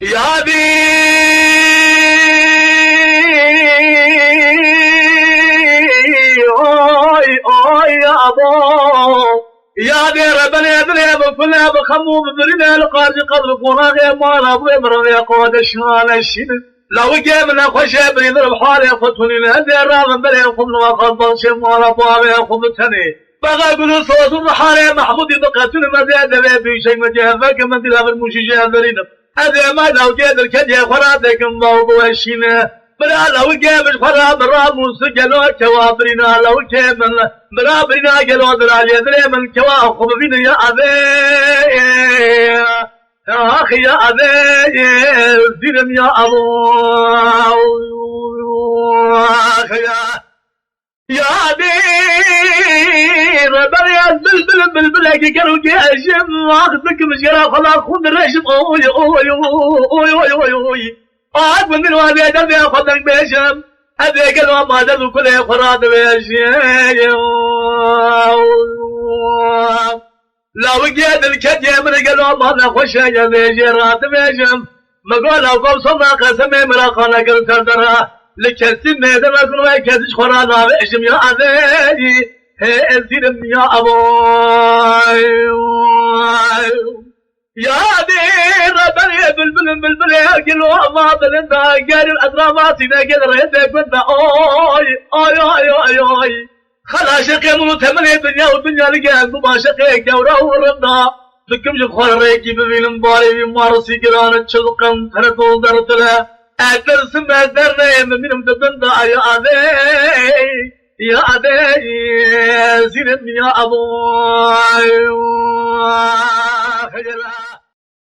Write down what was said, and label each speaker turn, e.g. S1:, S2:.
S1: يا دي يا ابو يا دي ربنا يدري بكلها بخمو ببرنا القارج قبل قراغي مالا بمر يا قود الشمال الشين لو جيبنا خوش بريد البحار ياخذوني نهدي الرام بلا ياخذ وقضى شمال ابواب ياخذ تاني بغى يقولوا صوت الرحال محمود بقتل مزيد في شيء مجهفك من دلاب المشيشة بريد هذا ما لو جيد الكدي خراتك موضوع الشين بلا لو جيب الخراب الراموس قالوا كوابرنا لو جيب برابرنا قالوا درالي دري من كواخب بنا يا أبي يا أخي يا أبي زينم يا أبو يا أبي ربنا يا بلبل قالوا جيشم واخذك مشكلة خلاص خذ الرشم أوي أوي أوي أوي أوي أوي من الوادي أدب ياخذك بيشم أبي قالوا ما دب كل يخراد بيشم لو جيت الكدي من قالوا ما نخش يا بيجرات بيشم ما قالوا قوصنا قسمي مراقنا قلت ترى لكسين هذا ما كانوا يكسش خرانا بيشم يا أبي هزينم يا أبوي يا دي ربنا بلبل يا قلوا ما بلندا قال الأدرامات نقل ريتك بندا أوي خلا شقي متمن الدنيا والدنيا لقيان بما شقي جورا وردا بكم جخور ريكي بمين مباري بمارسي قران تشلقم ترتول درتلا أكثر سمع درنا من مدبندا يا أبي زينب يا أبو خجلا